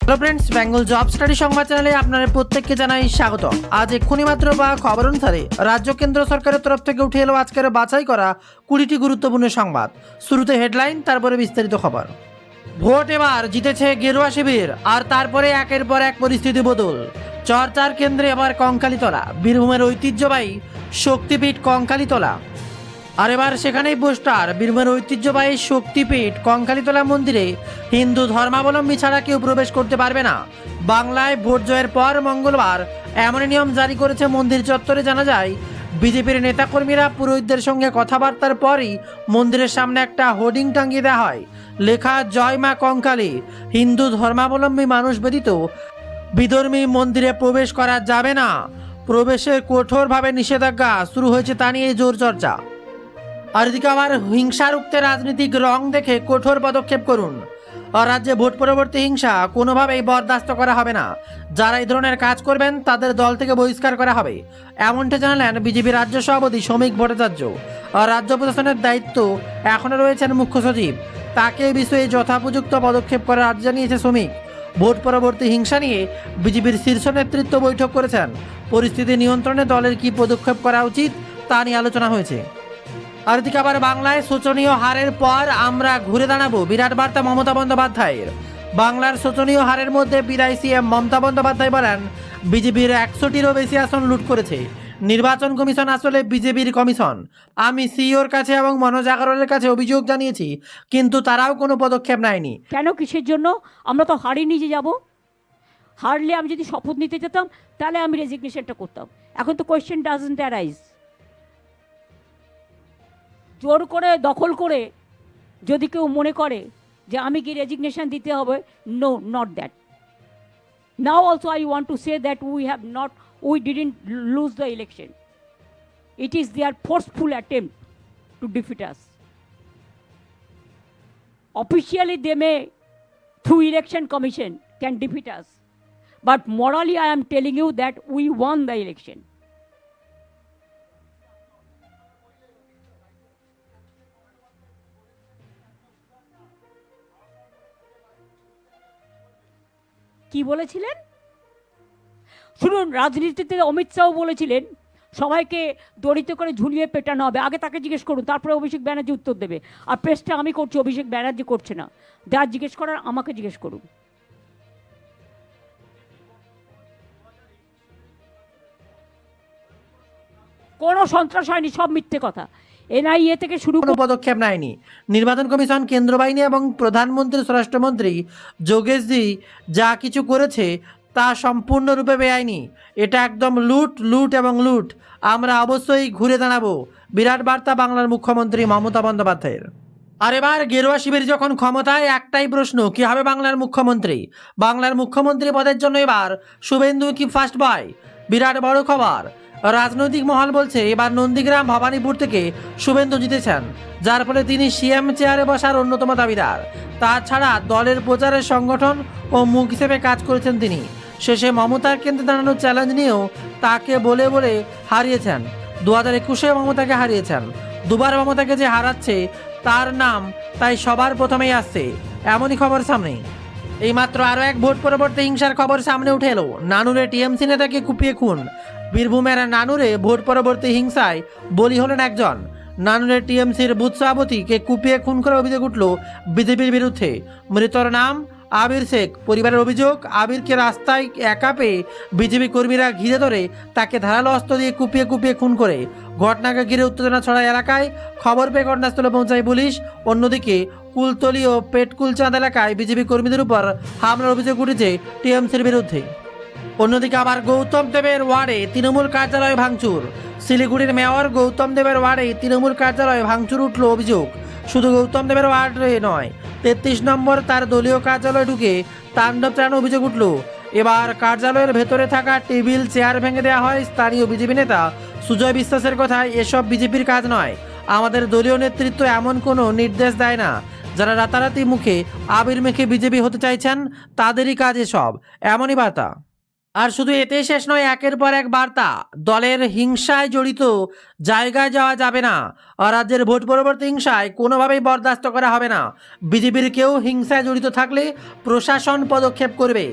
Hello friends, Bengal job study সংবাদ চ্যানেলে আপনাদের প্রত্যেককে জানাই স্বাগত। আজ এক্ষুনি মাত্র বা খবর অনুসারে রাজ্য কেন্দ্র সরকারের তরফ থেকে উঠে এলো আজকের বাছাই করা 20টি গুরুত্বপূর্ণ সংবাদ। শুরুতে হেডলাইন, তারপরে বিস্তারিত খবর। ভোট এবার জিতেছে গেরুয়া শিবির, আর তারপরে একের পর এক পরিস্থিতি বদল। চর্চার কেন্দ্রে এবার কঙ্কালীতলা, বীরভূমের ঐতিহ্যবাহী শক্তিপীঠ কঙ্কালীতলা। আর এবার সেখানেই পোস্টার, বীরভূমের ঐতিহ্যবাহী শক্তিপীঠ কঙ্কালীতলা মন্দিরে হিন্দু ধর্মাবলম্বী ছাড়া কেউ প্রবেশ করতে পারবে না। বাংলায় ভোট জয়ের পর মঙ্গলবার এমন নিয়ম জারি করেছে মন্দির চত্বরে। জানা যায়, বিজেপির নেতাকর্মীরা পুরোহিতদের সঙ্গে কথাবার্তার পরই মন্দিরের সামনে একটা হোর্ডিং টাঙিয়ে দেওয়া হয়, লেখা জয় মা কঙ্কালী। হিন্দু ধর্মাবলম্বী মানুষ ব্যতীত বিধর্মী মন্দিরে প্রবেশ করা যাবে না। প্রবেশের কঠোরভাবে নিষেধাজ্ঞা শুরু হয়েছে তা নিয়ে জোর চর্চা। আর এদিকে আবার হিংসা রুখতে রাজনৈতিক রং দেখে কঠোর পদক্ষেপ করুন। আর রাজ্যে ভোট পরবর্তী হিংসা কোনোভাবেই বরদাস্ত করা হবে না। যারা এই ধরনের কাজ করবেন তাদের দল থেকে বহিষ্কার করা হবে, এমনটা জানালেন বিজেপি রাজ্য সভাপতি শ্রমিক ভট্টাচার্য। আর রাজ্য প্রশাসনের দায়িত্ব এখনও রয়েছেন মুখ্য সচিব, তাকে এই বিষয়ে যথাপযুক্ত পদক্ষেপ করার আর্জি জানিয়েছে শ্রমিক। ভোট পরবর্তী হিংসা নিয়ে বিজেপির শীর্ষ নেতৃত্ব বৈঠক করেছেন। পরিস্থিতি নিয়ন্ত্রণে দলের কী পদক্ষেপ করা উচিত তা নিয়ে আলোচনা হয়েছে। আর এদিকে আবার বাংলায় শোচনীয় হারের পর আমরা ঘুরে দাঁড়াবো, বিরাট বার্তা মমতা বন্দ্যোপাধ্যায়ের। বাংলার শোচনীয় হারের মধ্যে বিদায়ী সিএম মমতা বন্দ্যোপাধ্যায় বলেন, বিজেপির 100টিরও বেশি আসন লুট করেছে। নির্বাচন কমিশন আসলে বিজেপির কমিশন। আমি সিইওর কাছে এবং মনোজ আগরওয়ালের কাছে অভিযোগ জানিয়েছি, কিন্তু তারাও কোনো পদক্ষেপ নেয়নি। কেন, কিসের জন্য? আমরা তো হারিয়ে নিয়ে যাব। হারলে আমি যদি শপথ নিতে যেতাম তাহলে আমি রেজিগনেশনটা করতাম। এখন তো কোয়েশ্চেন ডাজন্ট অ্যারাইজ। জোর করে দখল করে যদি কেউ মনে করে যে আমি কি রেজিগনেশন দিতে হবে, no, not that. Now also I want to say that we didn't lose the election. It is their forceful attempt to defeat us. Officially they may, through election commission, can defeat us, but morally I am telling you that we won the election. কি বলেছিলেন শুনুন, রাজনীতিতে অমিত শাহ বলেছিলেন সবাইকে দড়িতে করে ঝুলিয়ে পেটানো হবে। আগে তাকে জিজ্ঞেস করুন, তারপরে অভিষেক ব্যানার্জি উত্তর দেবে। আর প্রেসটা আমি করছি, অভিষেক ব্যানার্জি করছে না। যা জিজ্ঞেস করার আমাকে জিজ্ঞেস করুন। কোনো সন্ত্রাস হয়নি, সব মিথ্যে কথা। এনআইএ থেকে শুরু কোনো পদক্ষেপ নেয়নি নির্বাচন কমিশন, কেন্দ্র বাহিনী এবং প্রধানমন্ত্রী স্বরাষ্ট্রমন্ত্রী যোগেশজি যা কিছু করেছে তা সম্পূর্ণরূপে বেআইনি। এটা একদম লুট এবং লুট। আমরা অবশ্যই ঘুরে দাঁড়াবো, বিরাট বার্তা বাংলার মুখ্যমন্ত্রী মমতা বন্দ্যোপাধ্যায়ের। আর এবার গেরুয়া শিবির যখন ক্ষমতায়, একটাই প্রশ্ন, কি হবে বাংলার মুখ্যমন্ত্রী? বাংলার মুখ্যমন্ত্রী পদের জন্য এবার শুভেন্দু কি ফার্স্ট বয়? বিরাট বড় খবর। রাজনৈতিক মহল বলছে এবার নন্দীগ্রাম ভবানীপুর থেকে শুভেন্দু জিতেছেন, যার ফলে তিনি সিএম চেয়ারে বসার অন্যতম দাবিদার। তাছাড়া দলের প্রচারের সংগঠন ও মুখ হিসেবে কাজ করেছেন তিনি। শেষে মমতার কেন্দ্রে দাঁড়ানোর চ্যালেঞ্জ নিয়েও তাকে বলে হারিয়েছেন। 2021-এ মমতাকে হারিয়েছেন। দুবার মমতাকে যে হারাচ্ছে তার নাম তাই সবার প্রথমেই আসছে, এমনই খবর সামনে। এইমাত্র আরও এক ভোট পরবর্তী হিংসার খবর সামনে উঠে এলো। নানুরে টিএমসি নেতাকে কুপিয়ে খুন। বীরভূমের নানুরে ভোট পরবর্তী হিংসায় বলি হলেন একজন। নানুরের টিএমসির বুথ সভাপতিকে কুপিয়ে খুন করার অভিযোগ উঠল বিজেপির বিরুদ্ধে। মৃতর নাম আবির শেখ। পরিবারের অভিযোগ, আবিরকে রাস্তায় একা পেয়ে বিজেপি কর্মীরা ঘিরে ধরে তাকে ধারালো অস্ত্র দিয়ে কুপিয়ে খুন করে। ঘটনাকে ঘিরে উত্তেজনা ছড়ায় এলাকায়। খবর পেয়ে ঘটনাস্থলে পৌঁছায় পুলিশ। অন্যদিকে কুলতলি ও পেটকুলচাঁদ এলাকায় বিজেপি কর্মীদের উপর হামলার অভিযোগ উঠেছে টিএমসির বিরুদ্ধে। অন্যদিকে আবার গৌতম দেবের ওয়ার্ডে তৃণমূল কার্যালয় ভাঙচুর। শিলিগুড়ির মেয়র গৌতম দেবের ওয়ার্ডে তৃণমূল কার্যালয়ে ভাঙচুর উঠল অভিযোগ। শুধু গৌতম দেবের ওয়ার্ডে নয়, 33 নম্বর তার দলীয় কার্যালয়ে ঢুকে তাণ্ডব চালানোর অভিযোগ উঠল। এবার কার্যালয়ের ভেতরে থাকা টেবিল চেয়ার ভেঙে দেওয়া হয়। স্থানীয় বিজেপি নেতা সুজয় বিশ্বাসের কথায়, এসব বিজেপির কাজ নয়। আমাদের দলীয় নেতৃত্ব এমন কোনো নির্দেশ দেয় না। যারা রাতারাতি মুখে আবির মেখে বিজেপি হতে চাইছেন তাদেরই কাজ এসব, এমনই বার্তা। আর শুধু এতেই শেষ নয়, একের পর এক বার্তা, দলের হিংসায় জড়িত জায়গায় যাওয়া যাবে না, আর রাজ্যের ভোট পরবর্তী হিংসায় কোনোভাবেই বরদাস্ত করা হবে না। বিজেপির কেউ হিংসায় জড়িত থাকলে প্রশাসন পদক্ষেপ করবে।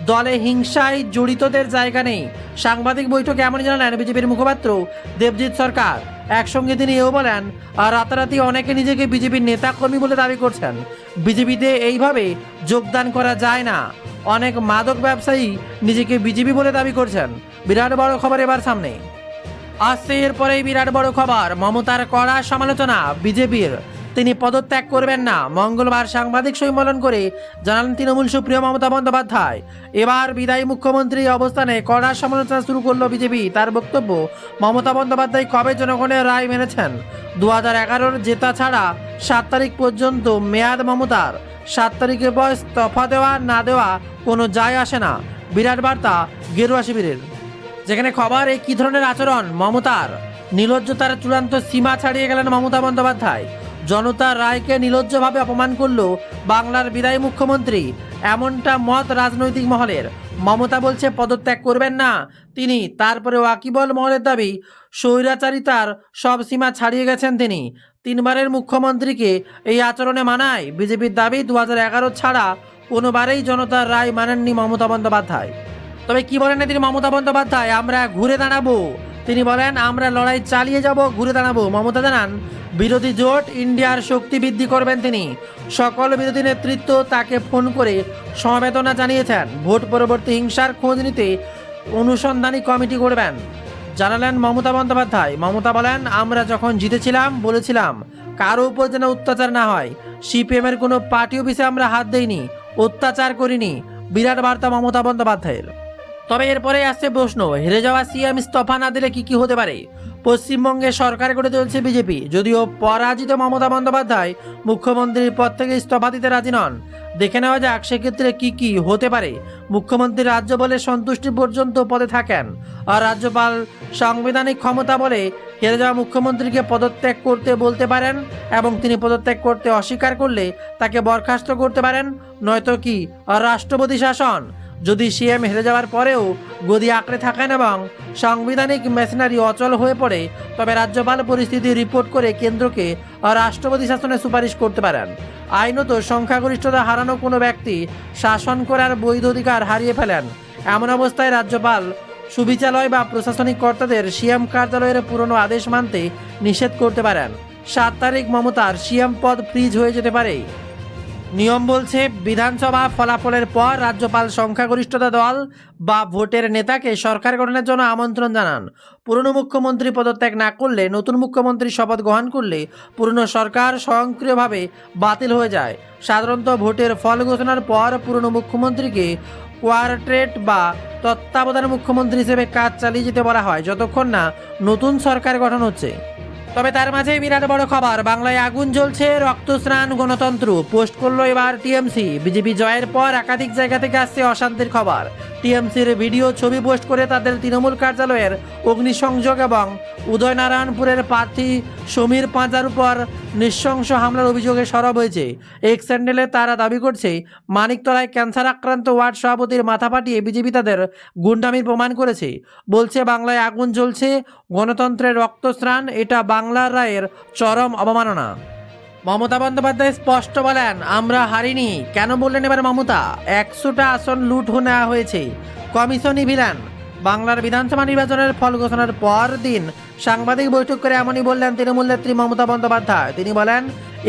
দলে হিংসায় জড়িতদের জায়গা নেই। সাংবাদিক বৈঠকে এমনই জানালেন বিজেপির মুখপাত্র দেবজিৎ সরকার। একসঙ্গে তিনি এও বলেন, আর রাতারাতি অনেকে নিজেকে বিজেপির নেতাকর্মী বলে দাবি করছেন। বিজেপিতে এইভাবে যোগদান করা যায় না। অনেক মাদক ব্যবসায়ী নিজেকে বিজেপি বলে দাবি করছেন। বিরাট বড় খবর এবার সামনে আসছে। এরপরেই বিরাট বড় খবর, মমতার কড়া সমালোচনা বিজেপির। তিনি পদত্যাগ করবেন না। মঙ্গলবার সাংবাদিক সম্মেলন করে জানালেন তৃণমূল সুপ্রিয় মমতা বন্দ্যোপাধ্যায়। এবার বিদায়ী মুখ্যমন্ত্রী অবস্থানে কড়া সমালোচনা শুরু করলো বিজেপি। তার বক্তব্য, মমতা বন্দ্যোপাধ্যায় কবে জনগণের রায় মেনেছেন? 2011-র জেতা ছাড়া 7 তারিখ পর্যন্ত মেয়াদ মমতার। 7 তারিখের পর ইস্তফা দেওয়া না দেওয়া কোনো যায় আসে না। বিরাট বার্তা গেরুয়া শিবিরের। যেখানে খবর, এই কী ধরনের আচরণ মমতার? নির্লজ্জতার চূড়ান্ত সীমা ছাড়িয়ে গেলেন মমতা বন্দ্যোপাধ্যায়। জনতার রায়কে নির্লজ্জভাবে অপমান করল বাংলার বিদায়ী মুখ্যমন্ত্রী, এমনটা মত রাজনৈতিক মহলের। মমতা বলছে পদত্যাগ করবেন না তিনি। তারপরে ওয়াকিবল মহলের দাবি, স্বৈরাচারিতার সব সীমা ছাড়িয়ে গেছেন তিনি। 3বারের মুখ্যমন্ত্রীকে এই আচরণে মানায়। বিজেপির দাবি, 2011 ছাড়া কোনোবারেই জনতার রায় মানেননি মমতা বন্দ্যোপাধ্যায়। তবে কি বলেন তিনি মমতা বন্দ্যোপাধ্যায়? আমরা ঘুরে দাঁড়াবো। তিনি বলেন, আমরা লড়াই চালিয়ে যাব, ঘুরে দাঁড়াবো। মমতা জানান, বিরোধী জোট ইন্ডিয়ার শক্তি বৃদ্ধি করবেন তিনি। সকল বিরোধী নেতৃত্ব তাকে ফোন করে সমবেদনা জানিয়েছেন। ভোট পরবর্তী হিংসার খোঁজ নিতে অনুসন্ধানী কমিটি করবেন জানালেন মমতা বন্দ্যোপাধ্যায়। মমতা বলেন, আমরা যখন জিতেছিলাম বলেছিলাম কারো উপর যেন অত্যাচার না হয়। সিপিএমের কোনো পার্টি অফিসে আমরা হাত দেইনি, অত্যাচার করিনি। বিরাট বার্তা মমতা বন্দ্যোপাধ্যায়ের। তবে এরপরে আসছে প্রশ্ন, হেরে যাওয়া সিএম ইস্তফা না দিলে কি হতে পারে? পশ্চিমবঙ্গে সরকার করে চলছে বিজেপি। যদিও পরাজিত মমতা বন্দ্যোপাধ্যায় মুখ্যমন্ত্রীর পদ থেকে ইস্তফা দিতে রাজি নন। দেখে নেওয়া যাক সেক্ষেত্রে কি হতে পারে। মুখ্যমন্ত্রী রাজ্য বলে সন্তুষ্টি পর্যন্ত পদে থাকেন, আর রাজ্যপাল সাংবিধানিক ক্ষমতা বলে হেরে যাওয়া মুখ্যমন্ত্রীকে পদত্যাগ করতে বলতে পারেন, এবং তিনি পদত্যাগ করতে অস্বীকার করলে তাকে বরখাস্ত করতে পারেন, নয়তো কি রাষ্ট্রপতি শাসন। যদি সিএম হেরে যাওয়ার পরেও গদি আঁকড়ে থাকেন এবং সাংবিধানিক মেশিনারি অচল হয়ে পড়ে, তবে রাজ্যপাল পরিস্থিতি রিপোর্ট করে কেন্দ্রকে রাষ্ট্রপতি শাসনের সুপারিশ করতে পারেন। আইনত সংখ্যাগরিষ্ঠতা হারানো কোনো ব্যক্তি শাসন করার বৈধ অধিকার হারিয়ে ফেলেন। এমন অবস্থায় রাজ্যপাল সুবিচালয় বা প্রশাসনিক কর্তাদের সিএম কার্যালয়ের পুরনো আদেশ মানতে নিষেধ করতে পারেন। 7 তারিখ মমতার সিএম পদ ফ্রিজ হয়ে যেতে পারে। নিয়ম বলছে, বিধানসভা ফলাফলের পর রাজ্যপাল সংখ্যাগরিষ্ঠতা দল বা ভোটের নেতাকে সরকার গঠনের জন্য আমন্ত্রণ জানান। পুরনো মুখ্যমন্ত্রী পদত্যাগ না করলে, নতুন মুখ্যমন্ত্রী শপথ গ্রহণ করলে পুরনো সরকার স্বয়ংক্রিয়ভাবে বাতিল হয়ে যায়। সাধারণত ভোটের ফল ঘোষণার পর পুরনো মুখ্যমন্ত্রীকে কোয়ার্টেট বা তত্ত্বাবধান মুখ্যমন্ত্রী হিসেবে কাজ চালিয়ে যেতে বলা হয়, যতক্ষণ না নতুন সরকার গঠন হচ্ছে। তবে তার মাঝে বিরাট বড় খবর, বাংলায় আগুন জ্বলছে, রক্তস্নান গণতন্ত্র। পোস্ট করলো এবার টিএমসি। বিজেপি জয়ের পর একাধিক জায়গা থেকে আসছে অশান্তির খবর। টিএমসির ভিডিও ছবি পোস্ট করে তাদের তৃণমূল কার্যালয়ের অগ্নিসংযোগ এবং উদয়নারায়ণপুরের প্রার্থী সমীর পাঁজার উপর নৃশংস হামলার অভিযোগে সরব হয়েছে। এক্স হ্যান্ডেলে তারা দাবি করছে, মানিকতলায় ক্যান্সার আক্রান্ত ওয়ার্ড সভাপতির মাথা ফাটিয়ে বিজেপি তাদের গুন্ডামির প্রমাণ করেছে। বলছে, বাংলায় আগুন জ্বলছে, গণতন্ত্রের রক্তস্নান, এটা বাংলার রায়ের চরম অবমাননা। মমতা বন্দ্যোপাধ্যায় স্পষ্ট বলেন, আমরা হারিনি। কেন বললেন এবার মমতা? 100টা আসন লুট নেওয়া হয়েছে, কমিশনই ভিলেন। বাংলার বিধানসভা নির্বাচনের ফল ঘোষণার পর দিন সাংবাদিক বৈঠক করে এমনই বললেন তৃণমূল নেত্রী মমতা বন্দ্যোপাধ্যায়। তিনি বলেন,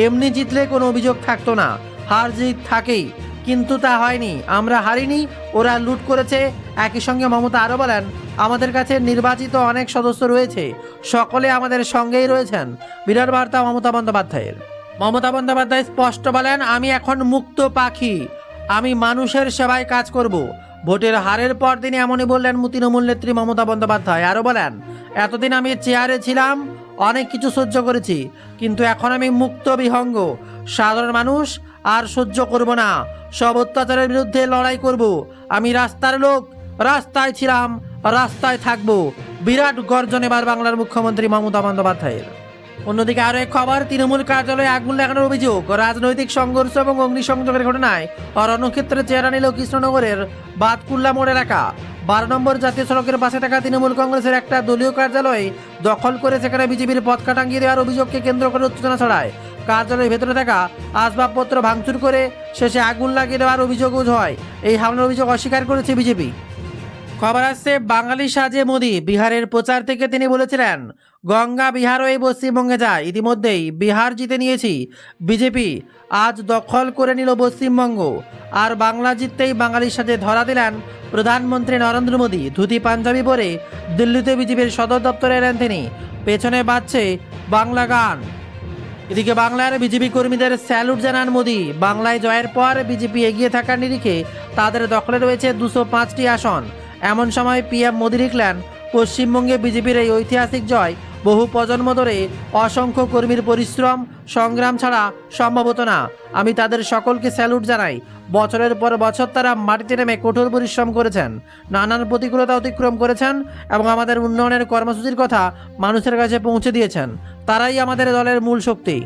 এমনি জিতলে কোনো অভিযোগ থাকতো না, হার জিত থাকেই, কিন্তু তা হয়নি। আমরা হারিনি, ওরা লুট করেছে। একই সঙ্গে মমতা আরও বলেন, আমাদের কাছে নির্বাচিত অনেক সদস্য রয়েছে, সকলে আমাদের সঙ্গেই রয়েছেন। বিরাট বার্তা মমতা বন্দ্যোপাধ্যায়ের। মমতা বন্দ্যোপাধ্যায় স্পষ্ট বলেন, আমি এখন মুক্ত পাখি, আমি মানুষের সেবায় কাজ করব। ভোটের হারের পর তিনি এমনই বললেন তৃণমূল নেত্রী মমতা বন্দ্যোপাধ্যায়। আরও বলেন, এতদিন আমি চেয়ারে ছিলাম, অনেক কিছু সহ্য করেছি, কিন্তু এখন আমি মুক্ত বিহঙ্গ। সাধারণ মানুষ আর সহ্য করব না, সব অত্যাচারের বিরুদ্ধে লড়াই করব। আমি রাস্তার লোক, রাস্তায় ছিলাম, রাস্তায় থাকবো। বিরাট গর্জন এবার বাংলার মুখ্যমন্ত্রী মমতা বন্দ্যোপাধ্যায়ের। অন্যদিকে আরও এক খবর, তৃণমূল কার্যালয়ে আগুন লাগানোর অভিযোগ। রাজনৈতিক সংঘর্ষ এবং অগ্নিসংযোগের ঘটনায় রণক্ষেত্রে চেহারা নিল কৃষ্ণনগরের বাতকুল্লা মোড় এলাকা। 12 নম্বর জাতীয় সড়কের পাশে থাকা তৃণমূল কংগ্রেসের একটা দলীয় কার্যালয়ে দখল করে সেখানে বিজেপির পতাকা টাঙিয়ে দেওয়ার অভিযোগকে কেন্দ্র করে উত্তেজনা ছড়ায়। কার্যালয়ের ভেতরে থাকা আসবাবপত্র ভাঙচুর করে শেষে আগুন লাগিয়ে দেওয়ার অভিযোগও হয়। এই হামলার অভিযোগ অস্বীকার করেছে বিজেপি। খবর আসছে বাঙালি সাজে মোদি বিহারের প্রচার থেকে তিনি বলেছিলেন, গঙ্গা বিহারও এই পশ্চিমবঙ্গে যায়। ইতিমধ্যেই বিহার জিতে নিয়েছি, বিজেপি আজ দখল করে নিল পশ্চিমবঙ্গ। আর বাংলা জিততেই বাঙালির সাথে ধরা দিলেন প্রধানমন্ত্রী নরেন্দ্র মোদী। ধুতি পাঞ্জাবি পরে দিল্লিতে বিজেপির সদর দপ্তরে এলেন তিনি। পেছনে বাজছে বাংলা গান। এদিকে বাংলার বিজেপি কর্মীদের স্যালুট জানান মোদী। বাংলায় জয়ের পর বিজেপি এগিয়ে থাকার নিরিখে তাদের দখলে রয়েছে 205টি আসন। এমন সময় পিএম মোদী লিখলেন, পশ্চিমবঙ্গে বিজেপির এই ঐতিহাসিক জয় বহু প্রজন্ম ধরে অসংখ্য কর্মীর পরিশ্রম সংগ্রাম ছাড়া সম্ভব হতো না। আমি তাদের সকলকে স্যালুট জানাই। বছরের পর বছর তারা মাটিতে নেমে কঠোর পরিশ্রম করেছেন, নানান প্রতিকূলতা অতিক্রম করেছেন এবং আমাদের উন্নয়নের কর্মসূচির কথা মানুষের কাছে পৌঁছে দিয়েছেন। তারাই আমাদের দলের মূল শক্তি।